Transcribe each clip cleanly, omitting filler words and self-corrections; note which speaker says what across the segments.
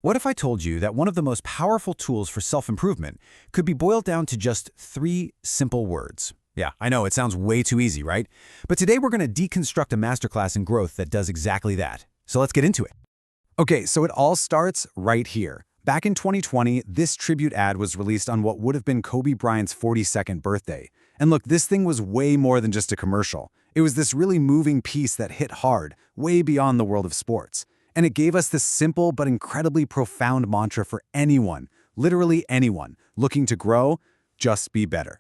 Speaker 1: What if I told you that one of the most powerful tools for self-improvement could be boiled down to just 3 simple words? Yeah, I know it sounds way too easy, right? But today we're going to deconstruct a masterclass in growth that does exactly that. So let's get into it. Okay, so it all starts right here. Back in 2020, this tribute ad was released on what would have been Kobe Bryant's 42nd birthday. And look, this thing was way more than just a commercial. It was this really moving piece that hit hard, way beyond the world of sports. And it gave us this simple but incredibly profound mantra for anyone, literally anyone, looking to grow, just be better.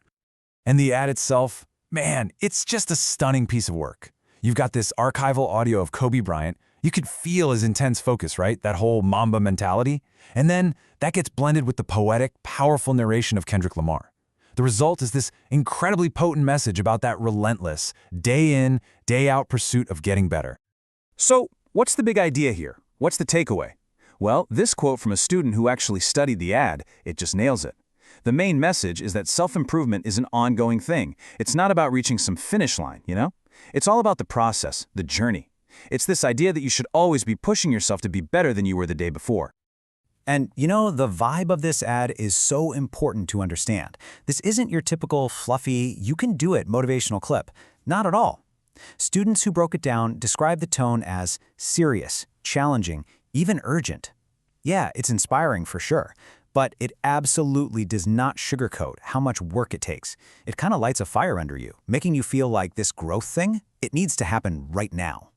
Speaker 1: And the ad itself, man, it's just a stunning piece of work. You've got this archival audio of Kobe Bryant. You could feel his intense focus, right? That whole Mamba mentality. And then that gets blended with the poetic, powerful narration of Kendrick Lamar. The result is this incredibly potent message about that relentless, day in, day out pursuit of getting better. So, what's the big idea here? What's the takeaway? Well, this quote from a student who actually studied the ad, it just nails it. The main message is that self-improvement is an ongoing thing. It's not about reaching some finish line, you know? It's all about the process, the journey. It's this idea that you should always be pushing yourself to be better than you were the day before.
Speaker 2: And you know, the vibe of this ad is so important to understand. This isn't your typical fluffy, you can do it motivational clip. Not at all. Students who broke it down describe the tone as serious, challenging, even urgent. Yeah, it's inspiring for sure, but it absolutely does not sugarcoat how much work it takes. It kind of lights a fire under you, making you feel like this growth thing, it needs to happen right now.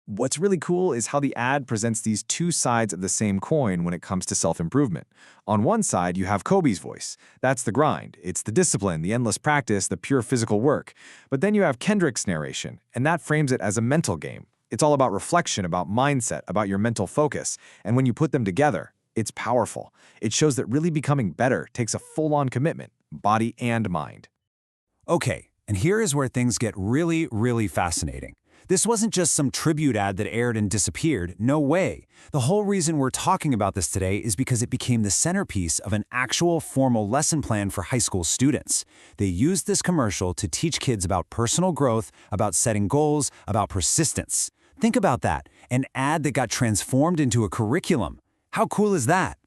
Speaker 3: What's really cool is how the ad presents these two sides of the same coin when it comes to self-improvement. On one side, you have Kobe's voice. That's the grind. It's the discipline, the endless practice, the pure physical work. But then you have Kendrick's narration, and that frames it as a mental game. It's all about reflection, about mindset, about your mental focus. And when you put them together, it's powerful. It shows that really becoming better takes a full-on commitment, body and mind.
Speaker 1: Okay, and here is where things get really fascinating. This wasn't just some tribute ad that aired and disappeared. No way. The whole reason we're talking about this today is because it became the centerpiece of an actual formal lesson plan for high school students. They used this commercial to teach kids about personal growth, about setting goals, about persistence. Think about that, an ad that got transformed into a curriculum. How cool is that?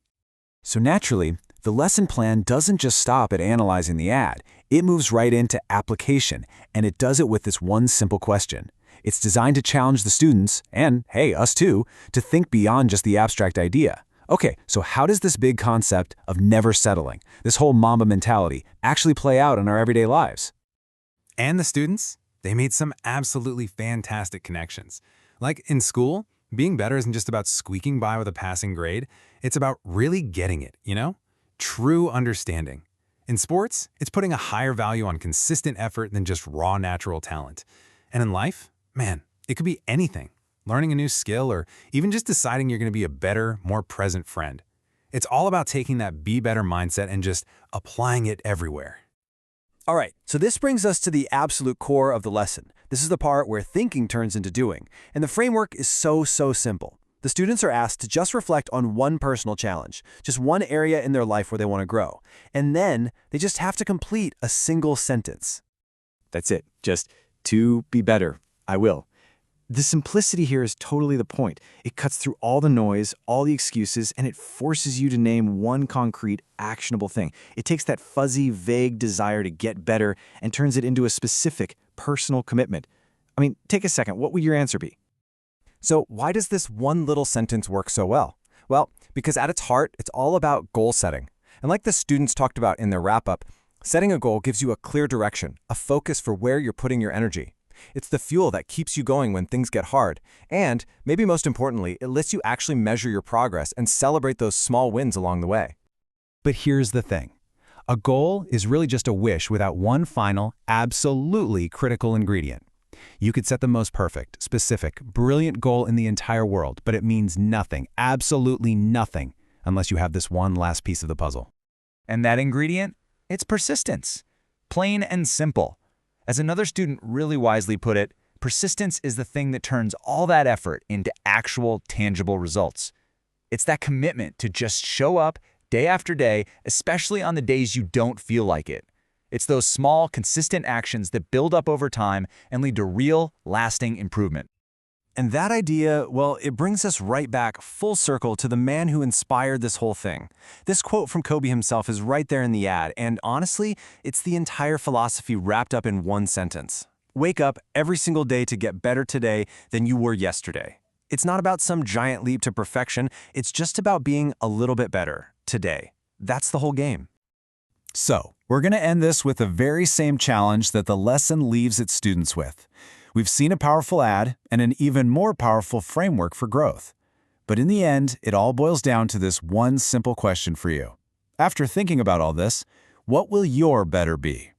Speaker 1: So naturally, the lesson plan doesn't just stop at analyzing the ad. It moves right into application, and it does it with this one simple question. It's designed to challenge the students, and hey, us too, to think beyond just the abstract idea. Okay, so how does this big concept of never settling, this whole Mamba mentality, actually play out in our everyday lives?
Speaker 4: And the students, they made some absolutely fantastic connections. Like in school, being better isn't just about squeaking by with a passing grade. It's about really getting it, you know? True understanding. In sports, it's putting a higher value on consistent effort than just raw natural talent. And in life, man, it could be anything. Learning a new skill or even just deciding you're going to be a better, more present friend. It's all about taking that be better mindset and just applying it everywhere.
Speaker 2: All right, so this brings us to the absolute core of the lesson. This is the part where thinking turns into doing. And the framework is so simple. The students are asked to just reflect on one personal challenge, just one area in their life where they want to grow. And then they just have to complete a single sentence.
Speaker 3: That's it. Just to be better. I will. The simplicity here is totally the point. It cuts through all the noise, all the excuses, and it forces you to name one concrete, actionable thing. It takes that fuzzy, vague desire to get better and turns it into a specific, personal commitment. I mean, take a second. What would your answer be?
Speaker 2: So why does this one little sentence work so well? Well, because at its heart, it's all about goal setting. And like the students talked about in their wrap-up, setting a goal gives you a clear direction, a focus for where you're putting your energy. It's the fuel that keeps you going when things get hard. And, maybe most importantly, it lets you actually measure your progress and celebrate those small wins along the way.
Speaker 1: But here's the thing. A goal is really just a wish without one final, absolutely critical ingredient. You could set the most perfect, specific, brilliant goal in the entire world, but it means nothing, absolutely nothing, unless you have this one last piece of the puzzle.
Speaker 5: And that ingredient? It's persistence. Plain and simple. As another student really wisely put it, persistence is the thing that turns all that effort into actual, tangible results. It's that commitment to just show up day after day, especially on the days you don't feel like it. It's those small, consistent actions that build up over time and lead to real, lasting improvement.
Speaker 2: And that idea, well, it brings us right back full circle to the man who inspired this whole thing. This quote from Kobe himself is right there in the ad, and honestly, it's the entire philosophy wrapped up in one sentence. Wake up every single day to get better today than you were yesterday. It's not about some giant leap to perfection, it's just about being a little bit better today. That's the whole game.
Speaker 1: So, we're going to end this with the very same challenge that the lesson leaves its students with. We've seen a powerful ad and an even more powerful framework for growth. But in the end, it all boils down to this one simple question for you. After thinking about all this, what will your better be?